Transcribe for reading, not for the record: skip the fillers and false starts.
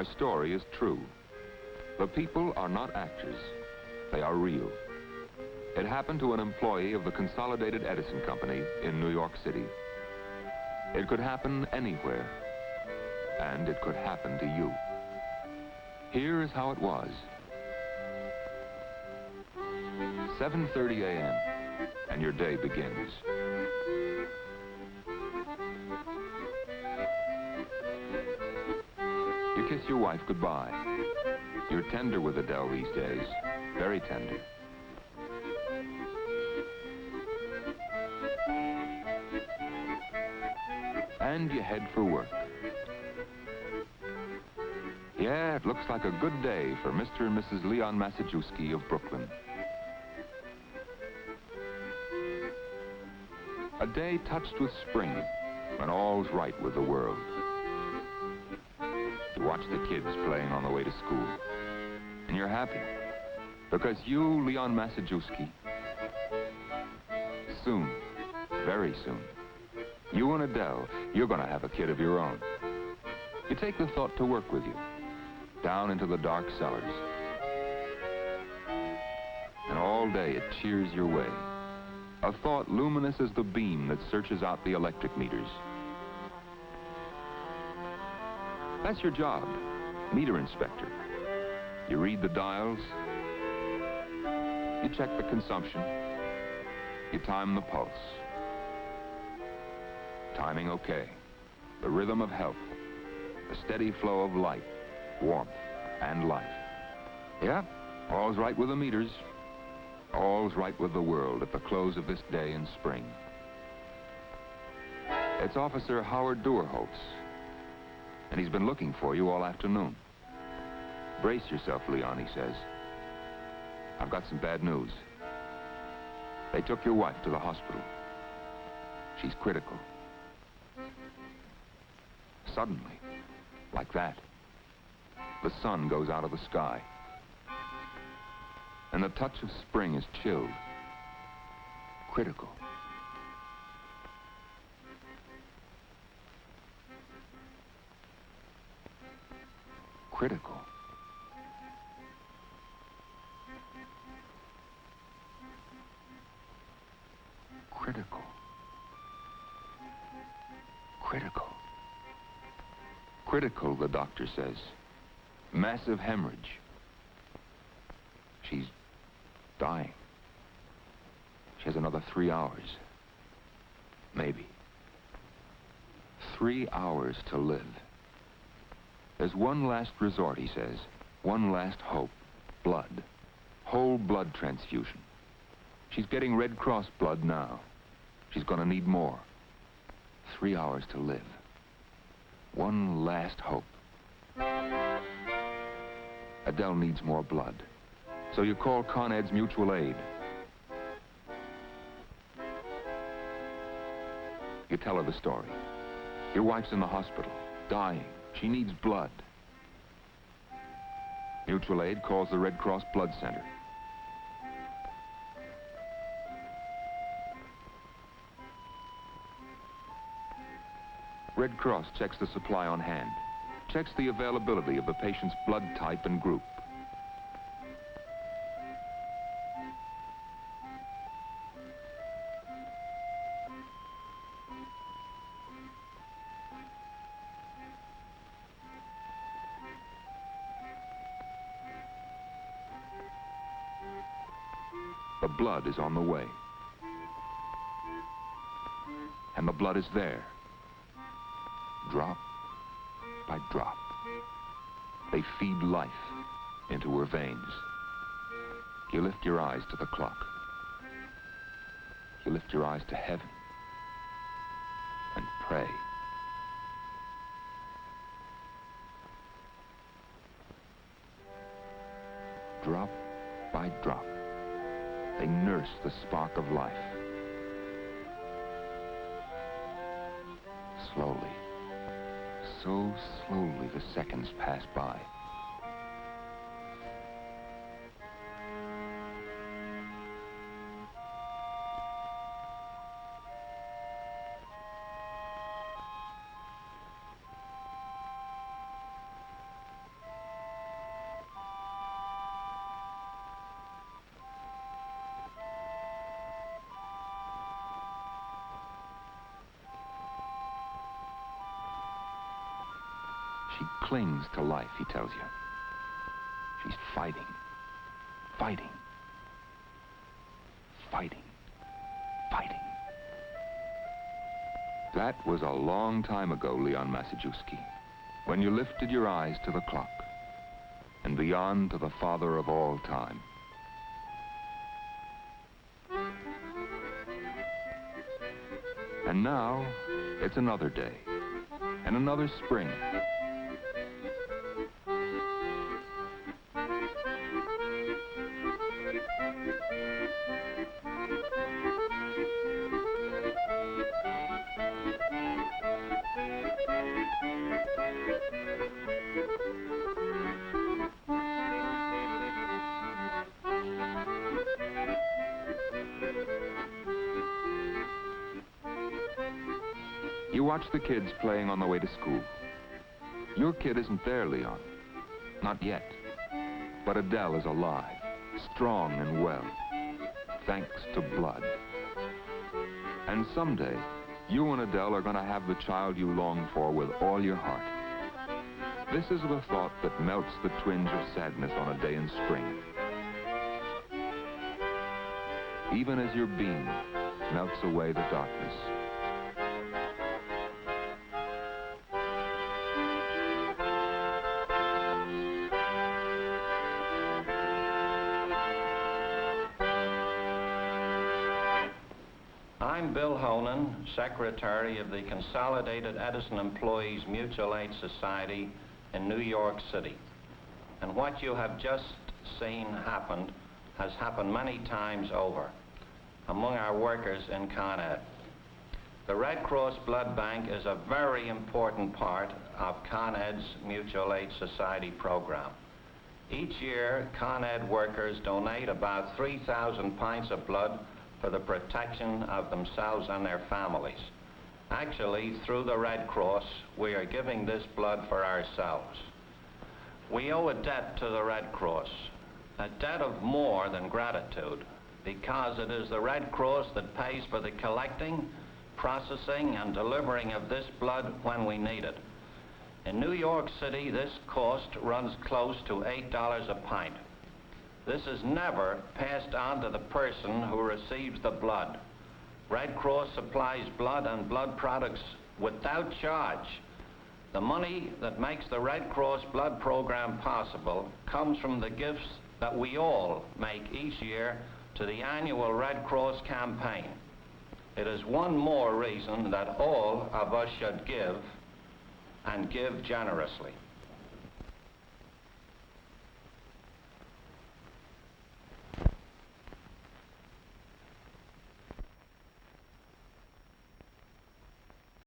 Our story is true. The people are not actors. They are real. It happened to an employee of the Consolidated Edison Company in New York City. It could happen anywhere, and it could happen to you. Here is how it was. 7:30 a.m., and your day begins. You kiss your wife goodbye. You're tender with Adele these days, very tender. And you head for work. Yeah, it looks like a good day for Mr. and Mrs. Leon Massajuski of Brooklyn. A day touched with spring, when all's right with the world. You watch the kids playing on the way to school, and you're happy, because you, Leon Massajuski, soon, very soon, you and Adele, you're going to have a kid of your own. You take the thought to work with you, down into the dark cellars. And all day it cheers your way. A thought luminous as the beam that searches out the electric meters. That's your job, meter inspector. You read the dials, you check the consumption, you time the pulse. Timing okay. The rhythm of health, the steady flow of light, warmth, and life. Yeah, all's right with the meters. All's right with the world at the close of this day in spring. It's Officer Howard Doerholtz, and he's been looking for you all afternoon. Brace yourself, Leon, he says. I've got some bad news. They took your wife to the hospital. She's critical. Suddenly, like that, the sun goes out of the sky. And the touch of spring is chilled. Critical. Critical. Critical. Critical. Critical, the doctor says. Massive hemorrhage. She's dying. She has another 3 hours. Maybe. 3 hours to live. There's one last resort, he says. One last hope. Blood. Whole blood transfusion. She's getting Red Cross blood now. She's gonna need more. 3 hours to live. One last hope. Adele needs more blood. So you call Con Ed's Mutual Aid. You tell her the story. Your wife's in the hospital, dying. She needs blood. Mutual Aid calls the Red Cross Blood Center. Red Cross checks the supply on hand, checks the availability of the patient's blood type and group. The blood is on the way. And the blood is there. Drop by drop. They feed life into her veins. You lift your eyes to the clock. You lift your eyes to heaven and pray. Drop by drop, they nurse the spark of life. Slowly, so slowly the seconds pass by. She clings to life, he tells you. She's fighting, fighting, fighting, fighting. That was a long time ago, Leon Massajuski, when you lifted your eyes to the clock and beyond to the Father of all time. And now, it's another day, and another spring. You watch the kids playing on the way to school. Your kid isn't there, Leon. Not yet. But Adele is alive, strong and well, thanks to blood. And someday, you and Adele are going to have the child you long for with all your heart. This is the thought that melts the twinge of sadness on a day in spring. Even as your beam melts away the darkness. I'm Bill Honan, Secretary of the Consolidated Edison Employees Mutual Aid Society in New York City. And what you have just seen happen has happened many times over among our workers in Con Ed. The Red Cross Blood Bank is a very important part of Con Ed's Mutual Aid Society program. Each year, Con Ed workers donate about 3,000 pints of blood for the protection of themselves and their families. Actually, through the Red Cross, we are giving this blood for ourselves. We owe a debt to the Red Cross, a debt of more than gratitude, because it is the Red Cross that pays for the collecting, processing, and delivering of this blood when we need it. In New York City, this cost runs close to $8 a pint. This is never passed on to the person who receives the blood. Red Cross supplies blood and blood products without charge. The money that makes the Red Cross blood program possible comes from the gifts that we all make each year to the annual Red Cross campaign. It is one more reason that all of us should give, and give generously.